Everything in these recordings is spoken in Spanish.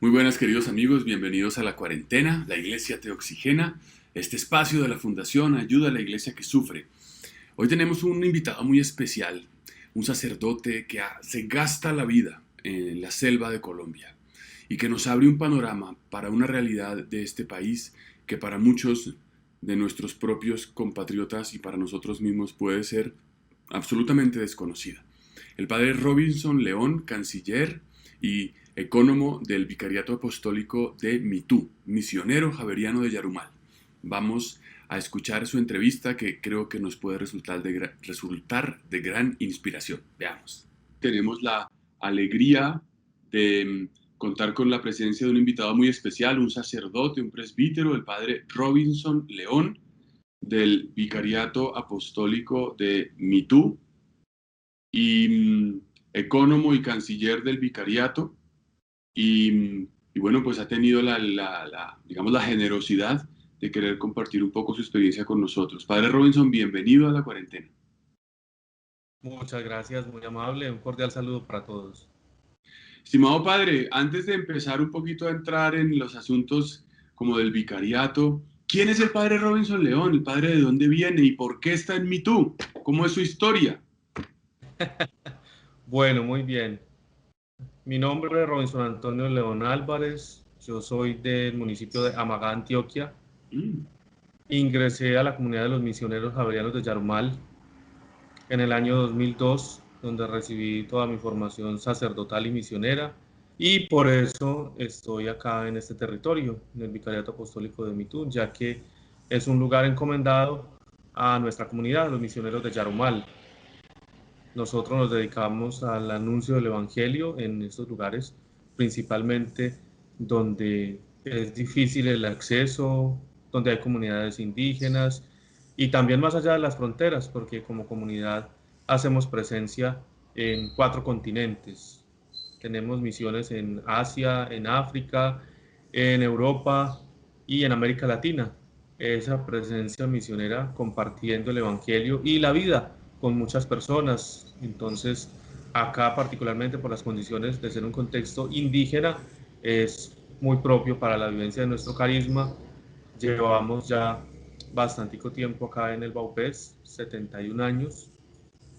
Muy buenas queridos amigos, bienvenidos a La Cuarentena, la Iglesia te oxigena, este espacio de la Fundación Ayuda a la Iglesia que Sufre. Hoy tenemos un invitado muy especial, un sacerdote que se gasta la vida en la selva de Colombia y que nos abre un panorama para una realidad de este país que para muchos de nuestros propios compatriotas y para nosotros mismos puede ser absolutamente desconocida. El padre Robinson León, canciller y ecónomo del Vicariato Apostólico de Mitú, misionero javeriano de Yarumal. Vamos a escuchar su entrevista que creo que nos puede resultar de gran inspiración. Veamos. Tenemos la alegría de contar con la presencia de un invitado muy especial, un sacerdote, un presbítero, el padre Robinson León, del Vicariato Apostólico de Mitú y ecónomo y canciller del Vicariato. Y bueno, pues ha tenido digamos, la generosidad de querer compartir un poco su experiencia con nosotros. Padre Robinson, bienvenido a La Cuarentena. Muchas gracias, muy amable. Un cordial saludo para todos. Estimado padre, antes de empezar un poquito a entrar en los asuntos como del vicariato, ¿quién es el padre Robinson León? ¿El padre de dónde viene y por qué está en Mitú? ¿Cómo es su historia? Bueno, muy bien. Mi nombre es Robinson Antonio León Álvarez. Yo soy del municipio de Amagá, Antioquia. Mm. Ingresé a la comunidad de los misioneros javerianos de Yarumal en el año 2002, donde recibí toda mi formación sacerdotal y misionera. Y por eso estoy acá en este territorio, en el Vicariato Apostólico de Mitú, ya que es un lugar encomendado a nuestra comunidad, los misioneros de Yarumal. Nosotros nos dedicamos al anuncio del Evangelio en estos lugares, principalmente donde es difícil el acceso, donde hay comunidades indígenas y también más allá de las fronteras, porque como comunidad hacemos presencia en 4 continentes. Tenemos misiones en Asia, en África, en Europa y en América Latina. Esa presencia misionera compartiendo el Evangelio y la vida con muchas personas. Entonces, acá particularmente por las condiciones de ser un contexto indígena, es muy propio para la vivencia de nuestro carisma. Llevamos ya bastante tiempo acá en el Baupés, 71 años,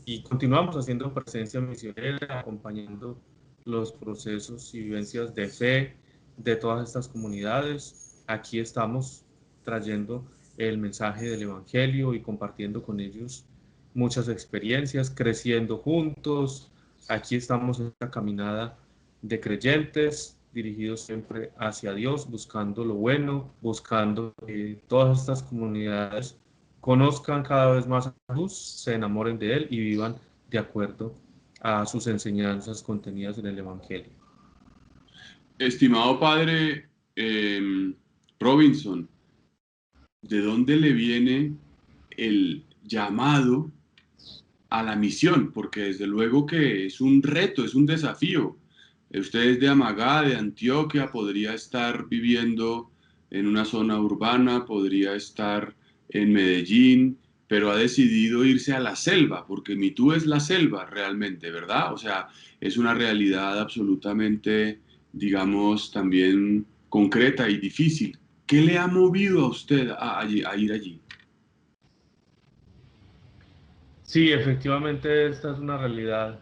y continuamos haciendo presencia misionera, acompañando los procesos y vivencias de fe de todas estas comunidades. Aquí estamos trayendo el mensaje del Evangelio y compartiendo con ellos muchas experiencias, creciendo juntos. Aquí estamos en esta caminada de creyentes dirigidos siempre hacia Dios, buscando lo bueno, buscando que todas estas comunidades conozcan cada vez más a Jesús, se enamoren de Él y vivan de acuerdo a sus enseñanzas contenidas en el Evangelio. Estimado padre Robinson, ¿de dónde le viene el llamado a la misión? Porque desde luego que es un reto, es un desafío. Usted es de Amagá, de Antioquia, podría estar viviendo en una zona urbana, podría estar en Medellín, pero ha decidido irse a la selva, porque Mitú es la selva realmente, ¿verdad? O sea, es una realidad absolutamente, digamos, también concreta y difícil. ¿Qué le ha movido a usted a ir allí? Sí, efectivamente esta es una realidad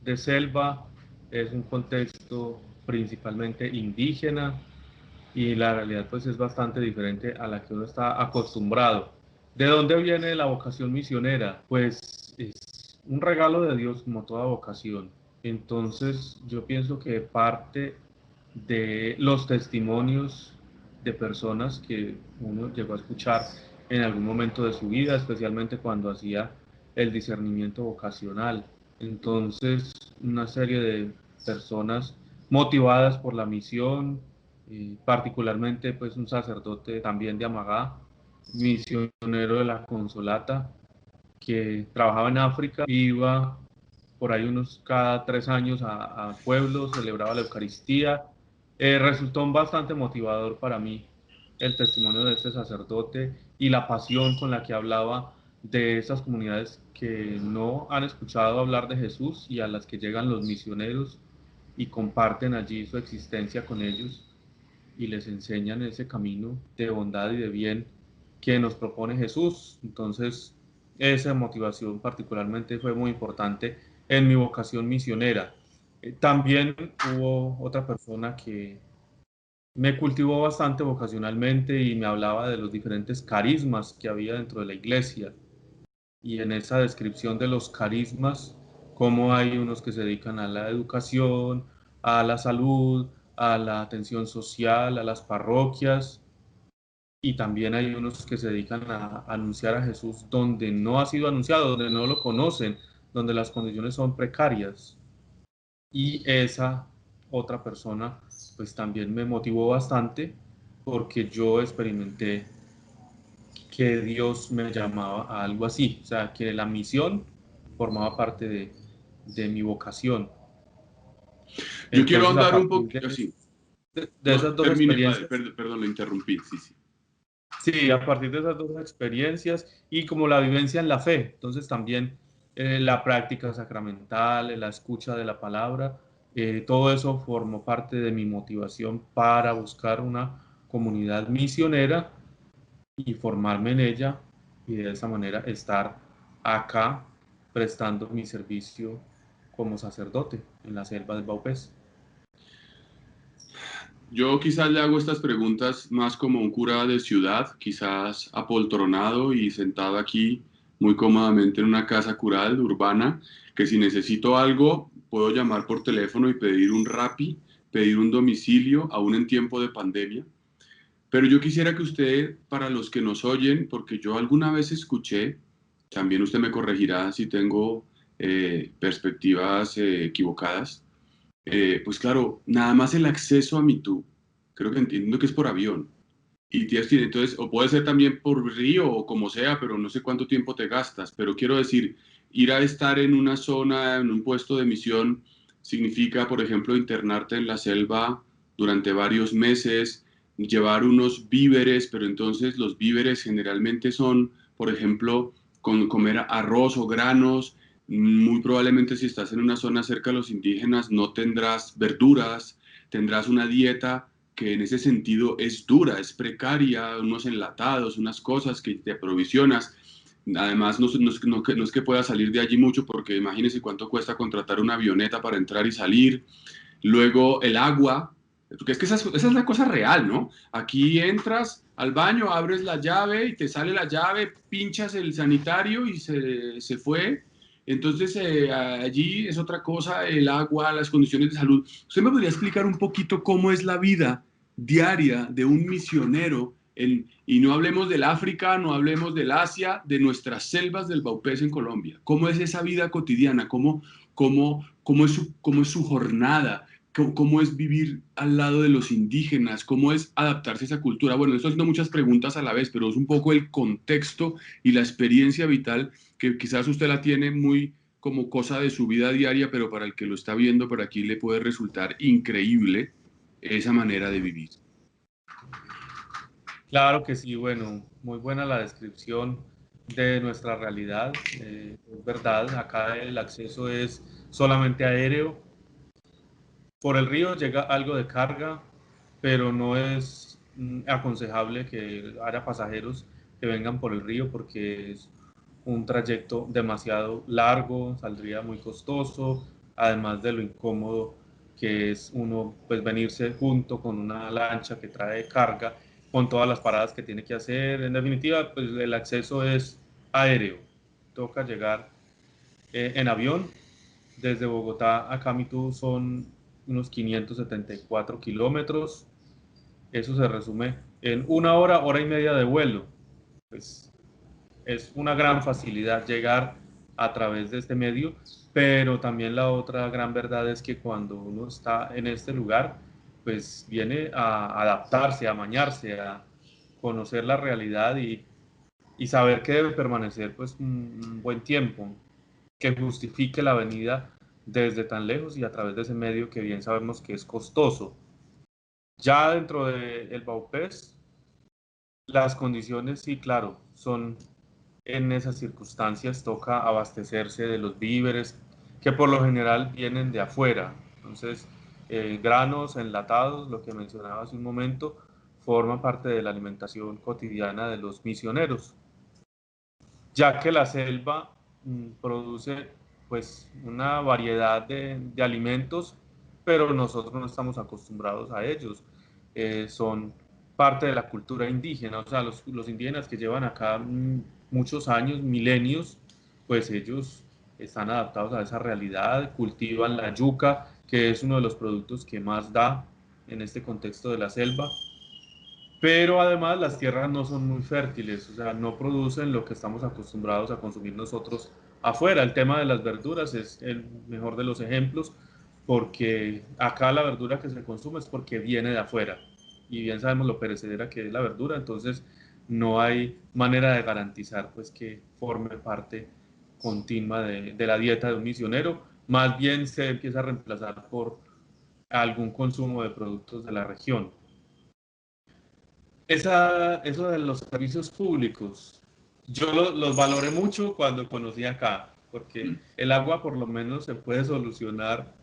de selva, es un contexto principalmente indígena y la realidad pues es bastante diferente a la que uno está acostumbrado. ¿De dónde viene la vocación misionera? Pues es un regalo de Dios como toda vocación. Entonces yo pienso que parte de los testimonios de personas que uno llegó a escuchar en algún momento de su vida, especialmente cuando hacía el discernimiento vocacional. Entonces, una serie de personas motivadas por la misión, particularmente pues un sacerdote también de Amagá, misionero de la Consolata, que trabajaba en África, iba por ahí unos cada 3 años a pueblos, celebraba la Eucaristía. Resultó bastante motivador para mí el testimonio de este sacerdote y la pasión con la que hablaba de esas comunidades que no han escuchado hablar de Jesús y a las que llegan los misioneros y comparten allí su existencia con ellos y les enseñan ese camino de bondad y de bien que nos propone Jesús. Entonces, esa motivación particularmente fue muy importante en mi vocación misionera. También hubo otra persona que me cultivó bastante vocacionalmente y me hablaba de los diferentes carismas que había dentro de la iglesia. Y en esa descripción de los carismas, cómo hay unos que se dedican a la educación, a la salud, a la atención social, a las parroquias, y también hay unos que se dedican a anunciar a Jesús donde no ha sido anunciado, donde no lo conocen, donde las condiciones son precarias. Y esa otra persona pues también me motivó bastante porque yo experimenté que Dios me llamaba a algo así, o sea, que la misión formaba parte de mi vocación. Yo quiero Entonces, a ahondar un partir poquito, sí. de No, esas dos termine, padre, experiencias, perdón, lo interrumpí, sí, sí. sí, a partir de esas dos experiencias y como la vivencia en la fe, entonces también la práctica sacramental, la escucha de la palabra, todo eso formó parte de mi motivación para buscar una comunidad misionera y formarme en ella y de esa manera estar acá prestando mi servicio como sacerdote en la selva del Baupés. Yo quizás le hago estas preguntas más como un cura de ciudad, quizás apoltronado y sentado aquí muy cómodamente en una casa cural urbana, que si necesito algo puedo llamar por teléfono y pedir un Rappi, pedir un domicilio, aún en tiempo de pandemia. Pero yo quisiera que usted, para los que nos oyen, porque yo alguna vez escuché, también usted me corregirá si tengo perspectivas equivocadas, pues claro, nada más el acceso a Mitú, creo que entiendo que es por avión. Y entonces, o puede ser también por río o como sea, pero no sé cuánto tiempo te gastas. Pero quiero decir, ir a estar en una zona, en un puesto de misión, significa, por ejemplo, internarte en la selva durante varios meses, llevar unos víveres, pero entonces los víveres generalmente son, por ejemplo, comer arroz o granos. Muy probablemente si estás en una zona cerca de los indígenas no tendrás verduras, tendrás una dieta que en ese sentido es dura, es precaria, unos enlatados, unas cosas que te aprovisionas. Además, no es que pueda salir de allí mucho porque imagínese cuánto cuesta contratar una avioneta para entrar y salir. Luego el agua, porque es que esa es la cosa real, ¿no? Aquí entras al baño, abres la llave y te sale la llave, pinchas el sanitario y se fue. Entonces, allí es otra cosa, el agua, las condiciones de salud. ¿Usted me podría explicar un poquito cómo es la vida diaria de un misionero? Y no hablemos del África, no hablemos del Asia, de nuestras selvas del Baupés en Colombia. ¿Cómo es esa vida cotidiana? ¿Cómo es su jornada? ¿Cómo es vivir al lado de los indígenas? ¿Cómo es adaptarse a esa cultura? Bueno, estoy haciendo muchas preguntas a la vez, pero es un poco el contexto y la experiencia vital que quizás usted la tiene muy como cosa de su vida diaria, pero para el que lo está viendo por aquí le puede resultar increíble esa manera de vivir. Claro que sí, bueno, muy buena la descripción de nuestra realidad. Es verdad, acá el acceso es solamente aéreo. Por el río llega algo de carga, pero no es aconsejable que haya pasajeros que vengan por el río porque es un trayecto demasiado largo, saldría muy costoso, además de lo incómodo que es uno pues venirse junto con una lancha que trae carga, con todas las paradas que tiene que hacer. En definitiva, pues el acceso es aéreo. Toca llegar en avión. Desde Bogotá a Camitú son unos 574 kilómetros. Eso se resume en una hora, hora y media de vuelo. Pues es una gran facilidad llegar a través de este medio, pero también la otra gran verdad es que cuando uno está en este lugar, pues viene a adaptarse, a mañarse, a conocer la realidad y saber que debe permanecer pues un buen tiempo, que justifique la venida desde tan lejos y a través de ese medio que bien sabemos que es costoso. Ya dentro del Baupés, las condiciones, sí, claro, son en esas circunstancias, toca abastecerse de los víveres que por lo general vienen de afuera. Entonces, granos enlatados, lo que mencionaba hace un momento, forma parte de la alimentación cotidiana de los misioneros, ya que la selva produce pues una variedad de alimentos, pero nosotros no estamos acostumbrados a ellos. Son parte de la cultura indígena, o sea, los indígenas que llevan acá muchos años, milenios, pues ellos están adaptados a esa realidad, cultivan la yuca, que es uno de los productos que más da en este contexto de la selva, pero además las tierras no son muy fértiles, o sea, no producen lo que estamos acostumbrados a consumir nosotros afuera. El tema de las verduras es el mejor de los ejemplos, porque acá la verdura que se consume es porque viene de afuera, y bien sabemos lo perecedera que es la verdura, entonces no hay manera de garantizar pues que forme parte continua de la dieta de un misionero, más bien se empieza a reemplazar por algún consumo de productos de la región. Eso de los servicios públicos, yo los valoré mucho cuando conocí acá, porque Mm. el agua por lo menos se puede solucionar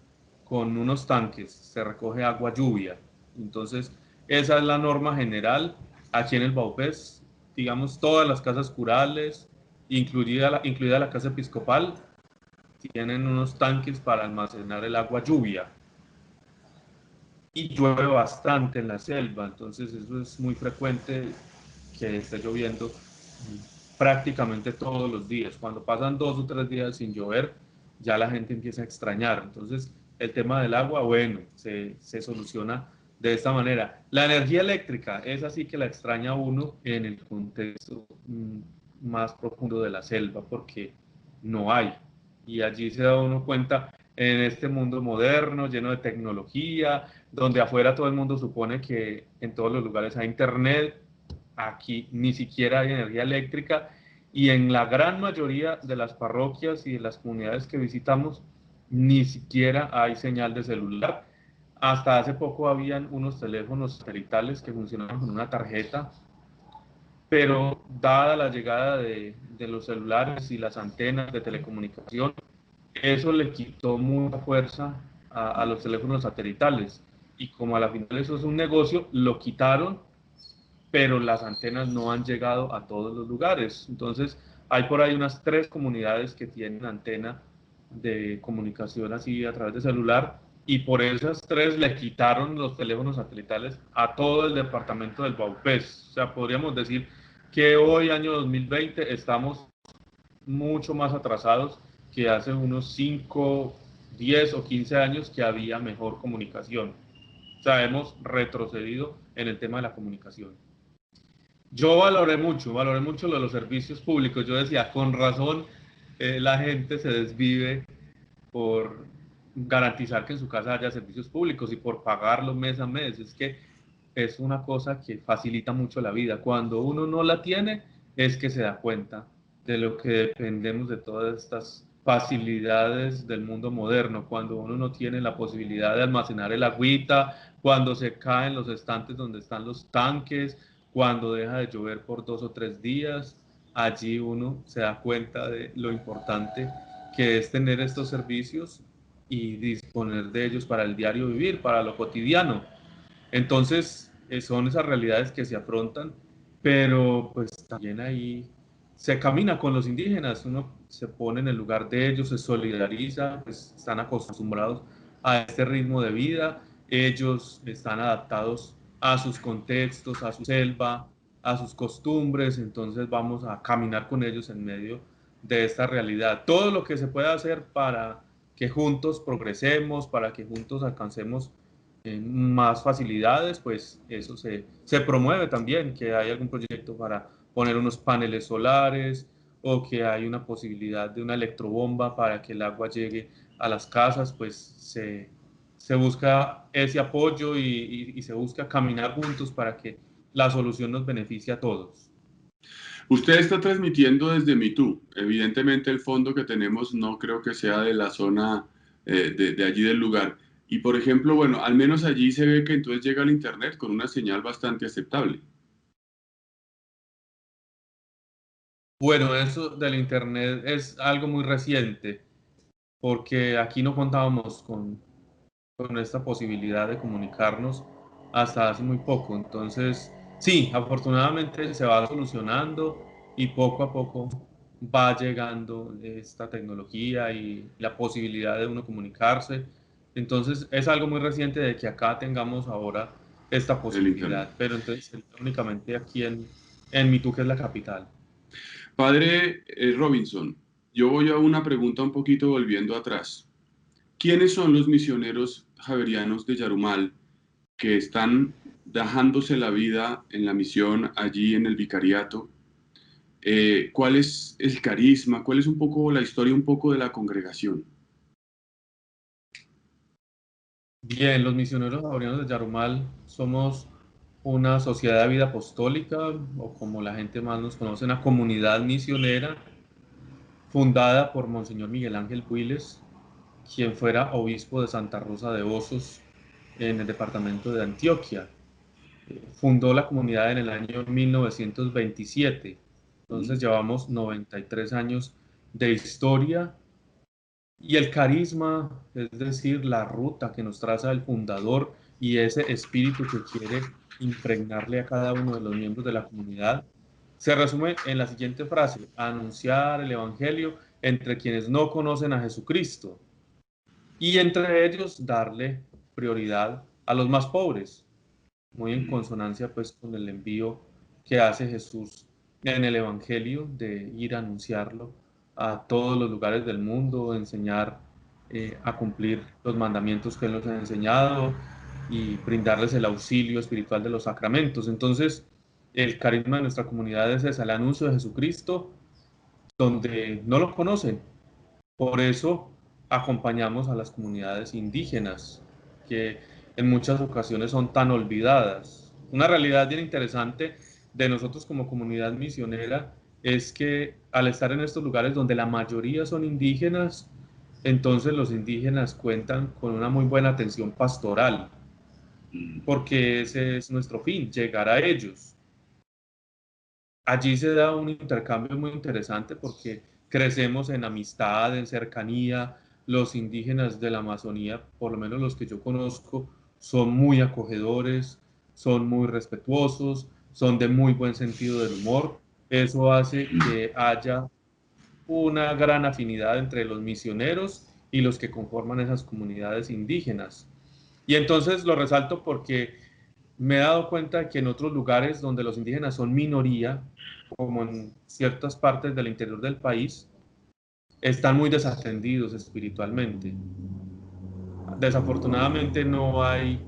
con unos tanques, se recoge agua lluvia. Entonces, esa es la norma general. Aquí en el Baupés, digamos, todas las casas curales, incluida la casa episcopal, tienen unos tanques para almacenar el agua lluvia y llueve bastante en la selva, entonces eso es muy frecuente que esté lloviendo prácticamente todos los días. Cuando pasan 2 o 3 días sin llover, ya la gente empieza a extrañar. Entonces, el tema del agua, bueno, se soluciona de esta manera. La energía eléctrica es así que la extraña uno en el contexto más profundo de la selva, porque no hay. Y allí se da uno cuenta en este mundo moderno, lleno de tecnología, donde afuera todo el mundo supone que en todos los lugares hay internet, aquí ni siquiera hay energía eléctrica y en la gran mayoría de las parroquias y de las comunidades que visitamos ni siquiera hay señal de celular. Hasta hace poco habían unos teléfonos satelitales que funcionaban con una tarjeta, pero dada la llegada de los celulares y las antenas de telecomunicación, eso le quitó mucha fuerza a los teléfonos satelitales. Y como a la final eso es un negocio, lo quitaron, pero las antenas no han llegado a todos los lugares. Entonces, hay por ahí unas 3 comunidades que tienen antena de comunicación así a través de celular, y por esas 3 le quitaron los teléfonos satelitales a todo el departamento del Baupés. O sea, podríamos decir que hoy, año 2020, estamos mucho más atrasados que hace unos 5, 10 o 15 años que había mejor comunicación. O sea, hemos retrocedido en el tema de la comunicación. Yo valoré mucho lo de los servicios públicos. Yo decía, con razón, la gente se desvive por garantizar que en su casa haya servicios públicos y por pagarlos mes a mes. Es que es una cosa que facilita mucho la vida. Cuando uno no la tiene, es que se da cuenta de lo que dependemos de todas estas facilidades del mundo moderno. Cuando uno no tiene la posibilidad de almacenar el agüita, cuando se caen los estantes donde están los tanques, cuando deja de llover por 2 o 3 días, allí uno se da cuenta de lo importante que es tener estos servicios y disponer de ellos para el diario vivir, para lo cotidiano. Entonces, son esas realidades que se afrontan, pero pues también ahí se camina con los indígenas, uno se pone en el lugar de ellos, se solidariza, pues están acostumbrados a este ritmo de vida, ellos están adaptados a sus contextos, a su selva, a sus costumbres, entonces vamos a caminar con ellos en medio de esta realidad. Todo lo que se pueda hacer para que juntos progresemos, para que juntos alcancemos más facilidades, pues eso se promueve también, que hay algún proyecto para poner unos paneles solares o que hay una posibilidad de una electrobomba para que el agua llegue a las casas, pues se busca ese apoyo y se busca caminar juntos para que la solución nos beneficie a todos. Usted está transmitiendo desde Mitú. Evidentemente el fondo que tenemos no creo que sea de la zona de allí del lugar. Y por ejemplo, bueno, al menos allí se ve que entonces llega el internet con una señal bastante aceptable. Bueno, eso del Internet es algo muy reciente, porque aquí no contábamos con esta posibilidad de comunicarnos hasta hace muy poco. Entonces, sí, afortunadamente se va solucionando y poco a poco va llegando esta tecnología y la posibilidad de uno comunicarse. Entonces, es algo muy reciente de que acá tengamos ahora esta el Internet. posibilidad, pero entonces sería únicamente aquí en Mitú, que es la capital. Padre Robinson, yo voy a una pregunta un poquito volviendo atrás. ¿Quiénes son los misioneros javerianos de Yarumal que están dejándose la vida en la misión allí en el vicariato? ¿Cuál es el carisma? ¿Cuál es un poco la historia un poco de la congregación? Bien, los misioneros javerianos de Yarumal somos una sociedad de vida apostólica, o como la gente más nos conoce, una comunidad misionera fundada por Monseñor Miguel Ángel Builes, quien fuera obispo de Santa Rosa de Osos en el departamento de Antioquia. Fundó la comunidad en el año 1927, entonces llevamos 93 años de historia y el carisma, es decir, la ruta que nos traza el fundador y ese espíritu que quiere impregnarle a cada uno de los miembros de la comunidad, se resume en la siguiente frase: anunciar el Evangelio entre quienes no conocen a Jesucristo y entre ellos darle prioridad a los más pobres, muy en consonancia pues con el envío que hace Jesús en el Evangelio de ir a anunciarlo a todos los lugares del mundo, enseñar a cumplir los mandamientos que Él nos ha enseñado y brindarles el auxilio espiritual de los sacramentos. Entonces, el carisma de nuestra comunidad es ese, el anuncio de Jesucristo donde no lo conocen. Por eso acompañamos a las comunidades indígenas, que en muchas ocasiones son tan olvidadas. Una realidad bien interesante de nosotros como comunidad misionera es que al estar en estos lugares donde la mayoría son indígenas, entonces los indígenas cuentan con una muy buena atención pastoral, porque ese es nuestro fin, llegar a ellos. Allí se da un intercambio muy interesante porque crecemos en amistad, en cercanía. Los indígenas de la Amazonía, por lo menos los que yo conozco, son muy acogedores, son muy respetuosos, son de muy buen sentido del humor. Eso hace que haya una gran afinidad entre los misioneros y los que conforman esas comunidades indígenas. Y entonces lo resalto porque me he dado cuenta que en otros lugares donde los indígenas son minoría, como en ciertas partes del interior del país, están muy desatendidos espiritualmente. Desafortunadamente no hay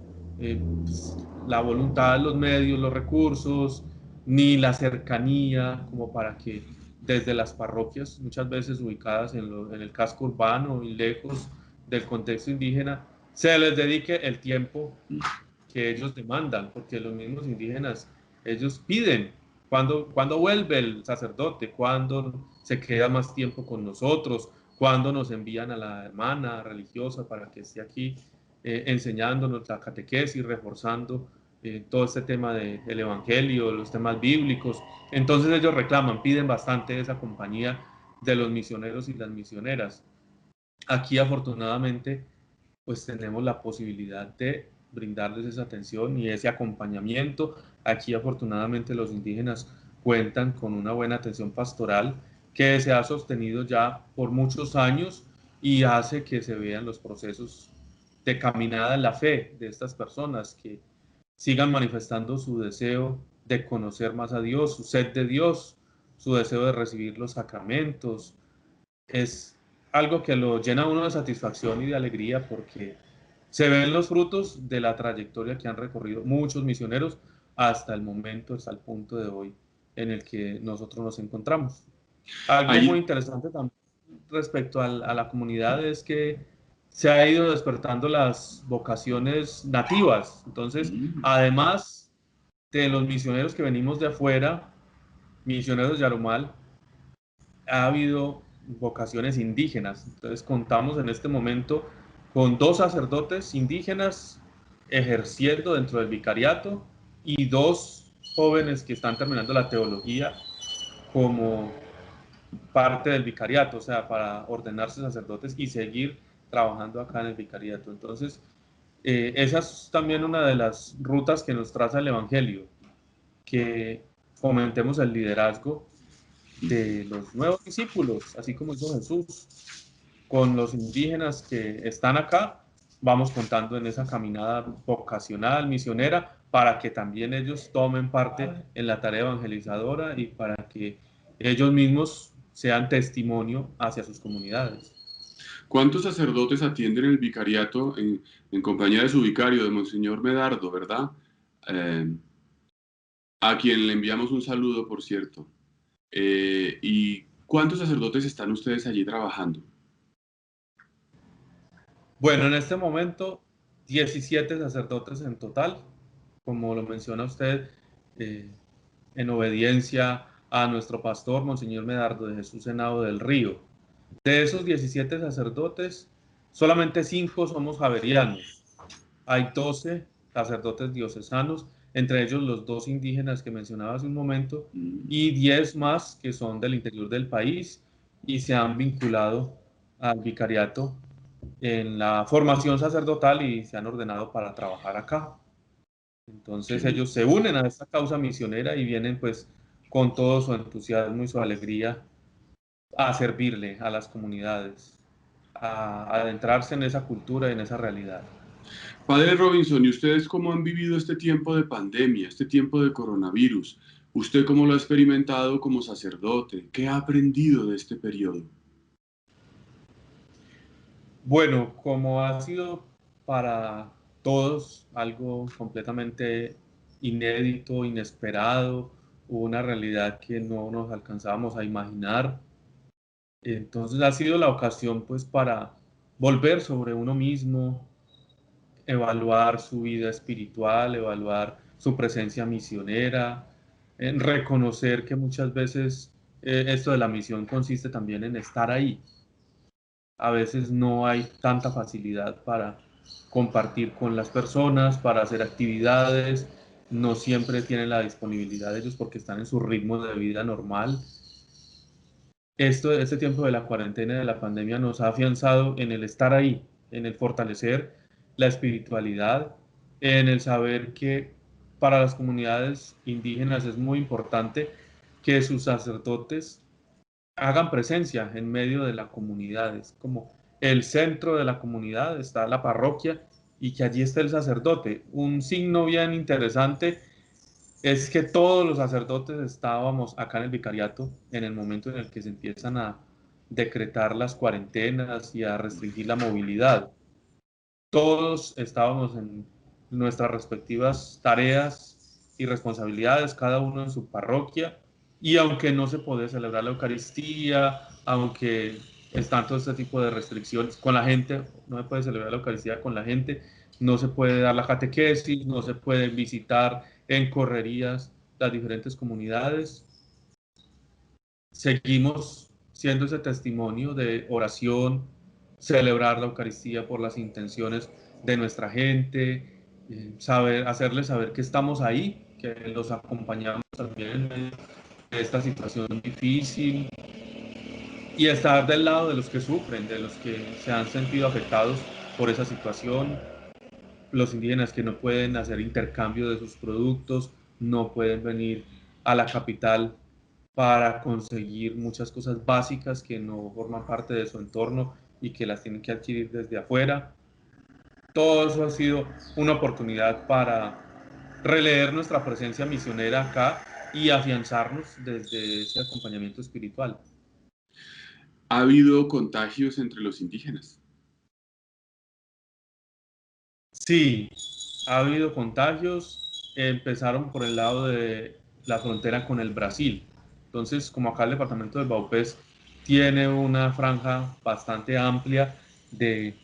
la voluntad, los medios, los recursos, ni la cercanía como para que desde las parroquias, muchas veces ubicadas en el casco urbano y lejos del contexto indígena, se les dedique el tiempo que ellos demandan, porque los mismos indígenas, ellos piden cuando vuelve el sacerdote, cuando se queda más tiempo con nosotros, cuando nos envían a la hermana religiosa para que esté aquí enseñándonos la catequesis, reforzando todo este tema del Evangelio, los temas bíblicos. Entonces ellos reclaman, piden bastante esa compañía de los misioneros y las misioneras. Aquí afortunadamente pues tenemos la posibilidad de brindarles esa atención y ese acompañamiento. Aquí afortunadamente los indígenas cuentan con una buena atención pastoral que se ha sostenido ya por muchos años y hace que se vean los procesos de caminada en la fe de estas personas que sigan manifestando su deseo de conocer más a Dios, su sed de Dios, su deseo de recibir los sacramentos. Es algo que lo llena a uno de satisfacción y de alegría porque se ven los frutos de la trayectoria que han recorrido muchos misioneros hasta el momento, hasta el punto de hoy en el que nosotros nos encontramos. Algo muy Ahí, interesante también respecto a la comunidad es que se ha ido despertando las vocaciones nativas. Entonces, además de los misioneros que venimos de afuera, misioneros Yarumal, ha habido vocaciones indígenas. Entonces contamos en este momento con dos sacerdotes indígenas ejerciendo dentro del vicariato y dos jóvenes que están terminando la teología como parte del vicariato, o sea, para ordenarse sacerdotes y seguir trabajando acá en el vicariato. Entonces, Esa es también una de las rutas que nos traza el Evangelio, que fomentemos el liderazgo de los nuevos discípulos, así como hizo Jesús con los indígenas que están acá. Vamos contando en esa caminada vocacional, misionera, para que también ellos tomen parte en la tarea evangelizadora y para que ellos mismos sean testimonio hacia sus comunidades. ¿Cuántos sacerdotes atienden el vicariato en compañía de su vicario, de Monseñor Medardo, verdad? Eh, a quien le enviamos un saludo, por cierto. ¿Y cuántos sacerdotes están ustedes allí trabajando? Bueno, en este momento 17 sacerdotes en total, como lo menciona usted, eh, en obediencia a nuestro pastor, Monseñor Medardo de Jesús Henao del Río. De esos 17 sacerdotes, solamente 5 somos javerianos. Hay 12 sacerdotes diocesanos, entre ellos los 2 indígenas que mencionaba hace un momento, y 10 más que son del interior del país y se han vinculado al vicariato en la formación sacerdotal y se han ordenado para trabajar acá. Qué Entonces bien. ellos se unen a esta causa misionera y vienen pues con todo su entusiasmo y su alegría a servirle a las comunidades, a adentrarse en esa cultura y en esa realidad. Padre Robinson, ¿y ustedes cómo han vivido este tiempo de pandemia, este tiempo de coronavirus? ¿Usted cómo lo ha experimentado como sacerdote? ¿Qué ha aprendido de este periodo? Bueno, como ha sido para todos algo completamente inédito, inesperado, una realidad que no nos alcanzábamos a imaginar, entonces ha sido la ocasión pues para volver sobre uno mismo, evaluar su vida espiritual, evaluar su presencia misionera, en reconocer que muchas veces esto de la misión consiste también en estar ahí. A veces no hay tanta facilidad para compartir con las personas, para hacer actividades, no siempre tienen la disponibilidad de ellos porque están en su ritmo de vida normal. Este tiempo de la cuarentena y de la pandemia nos ha afianzado en el estar ahí, en el fortalecer la espiritualidad, en el saber que para las comunidades indígenas es muy importante que sus sacerdotes hagan presencia en medio de la comunidad. Es como el centro de la comunidad, está la parroquia y que allí esté el sacerdote. Un signo bien interesante es que todos los sacerdotes estábamos acá en el vicariato en el momento en el que se empiezan a decretar las cuarentenas y a restringir la movilidad. Todos estábamos en nuestras respectivas tareas y responsabilidades, cada uno en su parroquia, y aunque no se puede celebrar la Eucaristía, aunque están todo este tipo de restricciones con la gente, no se puede celebrar la Eucaristía con la gente, no se puede dar la catequesis, no se puede visitar en correrías las diferentes comunidades, seguimos siendo ese testimonio de oración, celebrar la Eucaristía por las intenciones de nuestra gente, hacerles saber que estamos ahí, que los acompañamos también en medio de esta situación difícil y estar del lado de los que sufren, de los que se han sentido afectados por esa situación, los indígenas que no pueden hacer intercambio de sus productos, no pueden venir a la capital para conseguir muchas cosas básicas que no forman parte de su entorno y que las tienen que adquirir desde afuera. Todo eso ha sido una oportunidad para releer nuestra presencia misionera acá y afianzarnos desde ese acompañamiento espiritual. ¿Ha habido contagios entre los indígenas? Sí, ha habido contagios, empezaron por el lado de la frontera con el Brasil. Entonces, como acá el departamento del Baupés tiene una franja bastante amplia de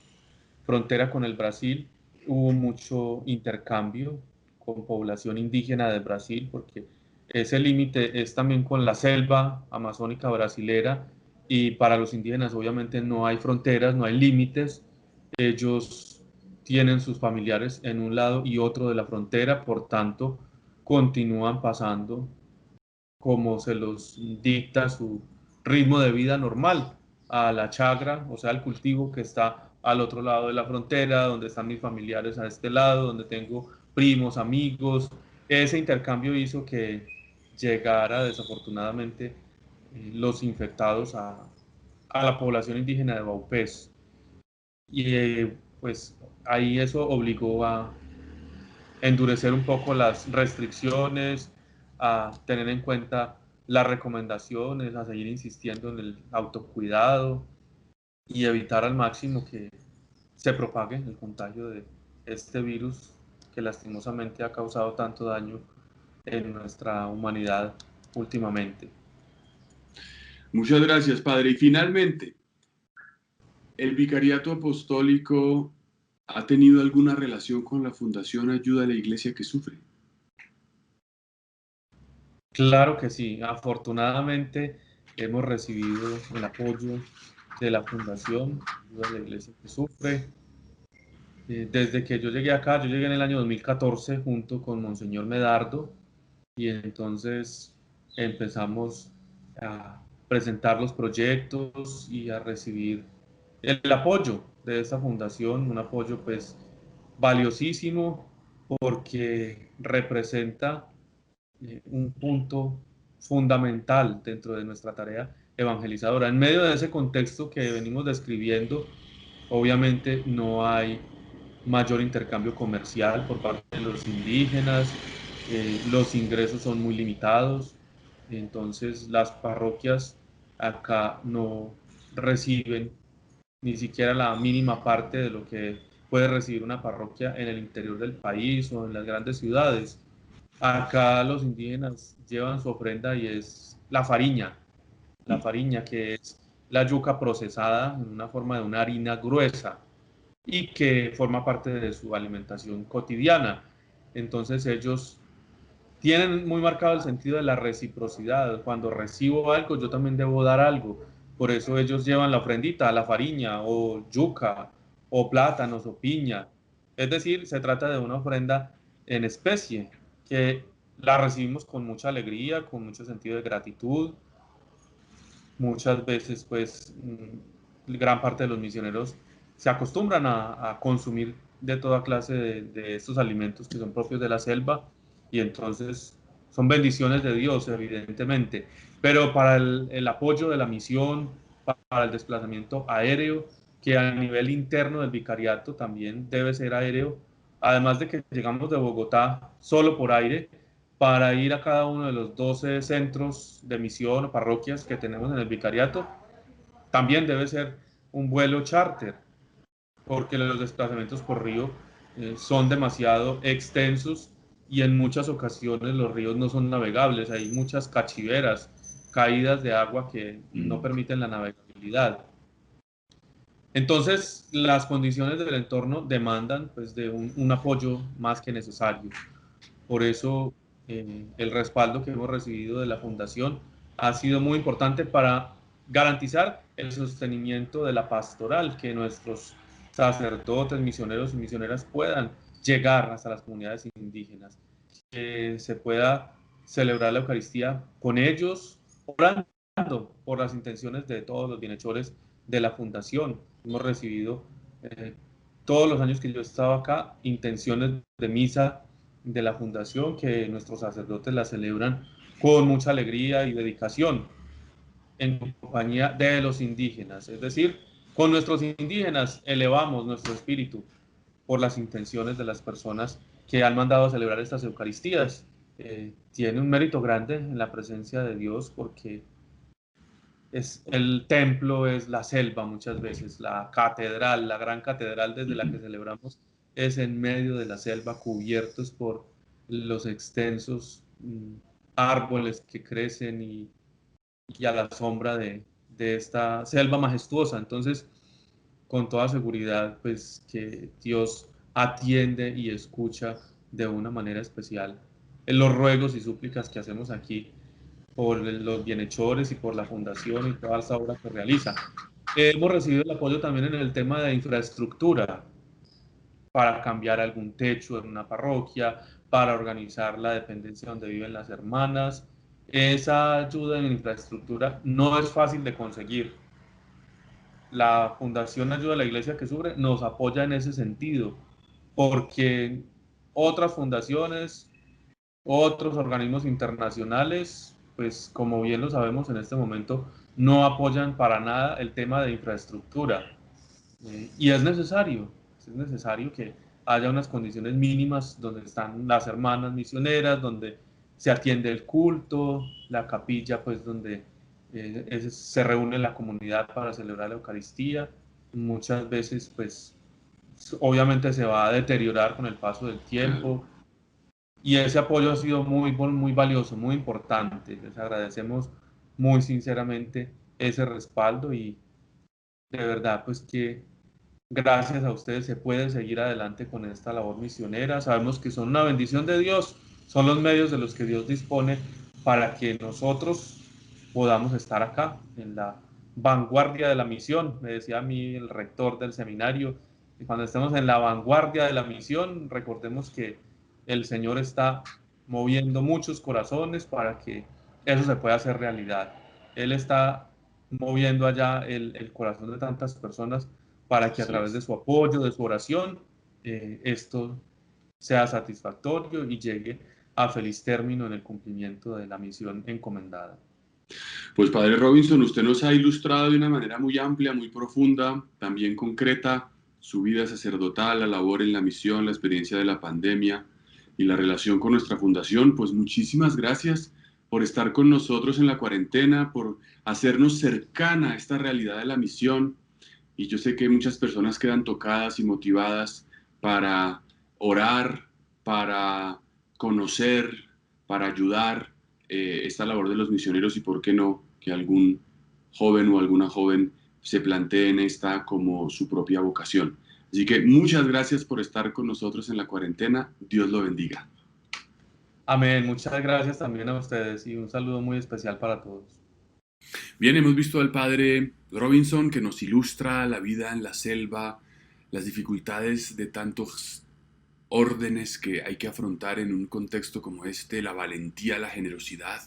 frontera con el Brasil, hubo mucho intercambio con población indígena de Brasil, porque ese límite es también con la selva amazónica brasilera, y para los indígenas obviamente no hay fronteras, no hay límites, ellos tienen sus familiares en un lado y otro de la frontera, por tanto continúan pasando como se los dicta su ritmo de vida normal, a la chagra, o sea, al cultivo que está al otro lado de la frontera, donde están mis familiares a este lado, donde tengo primos, amigos. Ese intercambio hizo que llegara desafortunadamente los infectados a la población indígena de Baupés. Y pues ahí eso obligó a endurecer un poco las restricciones, a tener en cuenta las recomendaciones, a seguir insistiendo en el autocuidado y evitar al máximo que se propague el contagio de este virus que lastimosamente ha causado tanto daño en nuestra humanidad últimamente. Muchas gracias, Padre. Y finalmente, ¿el Vicariato Apostólico ha tenido alguna relación con la Fundación Ayuda a la Iglesia que Sufre? Claro que sí, afortunadamente hemos recibido el apoyo de la Fundación Ayuda a la Iglesia que Sufre. Desde que yo llegué acá, yo llegué en el año 2014 junto con Monseñor Medardo y entonces empezamos a presentar los proyectos y a recibir el apoyo de esta fundación, un apoyo pues valiosísimo porque representa un punto fundamental dentro de nuestra tarea evangelizadora. En medio de ese contexto que venimos describiendo, obviamente no hay mayor intercambio comercial por parte de los indígenas, los ingresos son muy limitados, entonces las parroquias acá no reciben ni siquiera la mínima parte de lo que puede recibir una parroquia en el interior del país o en las grandes ciudades. Acá los indígenas llevan su ofrenda y es la fariña que es la yuca procesada en una forma de una harina gruesa y que forma parte de su alimentación cotidiana. Entonces ellos tienen muy marcado el sentido de la reciprocidad. Cuando recibo algo, yo también debo dar algo. Por eso ellos llevan la ofrendita, la fariña o yuca o plátanos o piña. Es decir, se trata de una ofrenda en especie que la recibimos con mucha alegría, con mucho sentido de gratitud. Muchas veces, pues, gran parte de los misioneros se acostumbran a consumir de toda clase de estos alimentos que son propios de la selva y entonces son bendiciones de Dios, evidentemente. Pero para el apoyo de la misión, para el desplazamiento aéreo, que a nivel interno del vicariato también debe ser aéreo, además de que llegamos de Bogotá solo por aire, para ir a cada uno de los 12 centros de misión o parroquias que tenemos en el vicariato, también debe ser un vuelo charter, porque los desplazamientos por río son demasiado extensos y en muchas ocasiones los ríos no son navegables, hay muchas cachiveras, caídas de agua que no permiten la navegabilidad. Entonces, las condiciones del entorno demandan pues, de un apoyo más que necesario. Por eso, el respaldo que hemos recibido de la Fundación ha sido muy importante para garantizar el sostenimiento de la pastoral, que nuestros sacerdotes, misioneros y misioneras puedan llegar hasta las comunidades indígenas, que se pueda celebrar la Eucaristía con ellos, orando por las intenciones de todos los bienhechores de la Fundación. Hemos recibido eh, todos los años que yo he estado acá intenciones de misa de la Fundación que nuestros sacerdotes la celebran con mucha alegría y dedicación en compañía de los indígenas. Es decir, con nuestros indígenas elevamos nuestro espíritu por las intenciones de las personas que han mandado a celebrar estas Eucaristías. Tiene un mérito grande en la presencia de Dios porque el templo es la selva muchas veces, la catedral, la gran catedral desde la que celebramos es en medio de la selva, cubiertos por los extensos árboles que crecen y a la sombra de esta selva majestuosa. Entonces, con toda seguridad, pues que Dios atiende y escucha de una manera especial en los ruegos y súplicas que hacemos aquí por los bienhechores y por la fundación y toda esta obra que realiza. Hemos recibido el apoyo también en el tema de infraestructura para cambiar algún techo en una parroquia, para organizar la dependencia donde viven las hermanas. Esa ayuda en infraestructura no es fácil de conseguir. la Fundación Ayuda a la Iglesia que Sufre nos apoya en ese sentido, porque otras fundaciones, otros organismos internacionales, pues como bien lo sabemos en este momento, no apoyan para nada el tema de infraestructura. Y es necesario que haya unas condiciones mínimas donde están las hermanas misioneras, donde se atiende el culto, la capilla, pues donde se reúne la comunidad para celebrar la Eucaristía. Muchas veces, pues, obviamente se va a deteriorar con el paso del Claro. tiempo y ese apoyo ha sido muy valioso, muy importante. Les agradecemos muy sinceramente ese respaldo y de verdad, pues que gracias a ustedes se puede seguir adelante con esta labor misionera. Sabemos que son una bendición de Dios, son los medios de los que Dios dispone para que nosotros podamos estar acá en la vanguardia de la misión. Me decía a mí el rector del seminario, que cuando estemos en la vanguardia de la misión, recordemos que el Señor está moviendo muchos corazones para que eso se pueda hacer realidad. Él está moviendo allá el corazón de tantas personas para que a Así través de es. su apoyo, de su oración, esto sea satisfactorio y llegue a feliz término en el cumplimiento de la misión encomendada. Pues Padre Robinson, usted nos ha ilustrado de una manera muy amplia, muy profunda, también concreta, su vida sacerdotal, la labor en la misión, la experiencia de la pandemia y la relación con nuestra fundación. Pues muchísimas gracias por estar con nosotros en la cuarentena, por hacernos cercana a esta realidad de la misión. Y yo sé que muchas personas quedan tocadas y motivadas para orar, para conocer, para ayudar esta labor de los misioneros y por qué no que algún joven o alguna joven se planteen esta como su propia vocación. Así que muchas gracias por estar con nosotros en la cuarentena. Dios lo bendiga. Amén. Muchas gracias también a ustedes y un saludo muy especial para todos. Bien, hemos visto al padre Robinson que nos ilustra la vida en la selva, las dificultades de tantos órdenes que hay que afrontar en un contexto como este, la valentía, la generosidad.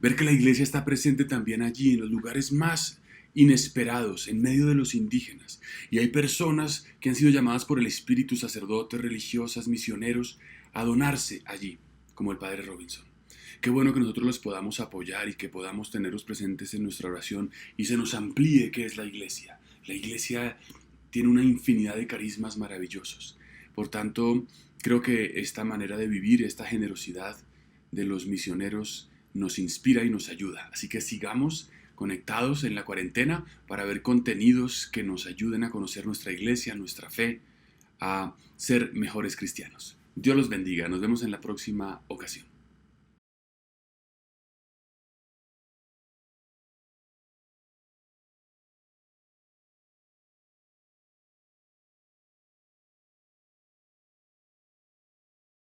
Ver que la iglesia está presente también allí, en los lugares más inesperados, en medio de los indígenas. Y hay personas que han sido llamadas por el Espíritu, sacerdotes, religiosas, misioneros, a donarse allí, como el Padre Robinson. Qué bueno que nosotros los podamos apoyar y que podamos tenerlos presentes en nuestra oración y se nos amplíe qué es la iglesia. La iglesia tiene una infinidad de carismas maravillosos. Por tanto, creo que esta manera de vivir, esta generosidad de los misioneros nos inspira y nos ayuda. Así que sigamos conectados en la cuarentena para ver contenidos que nos ayuden a conocer nuestra iglesia, nuestra fe, a ser mejores cristianos. Dios los bendiga. Nos vemos en la próxima ocasión.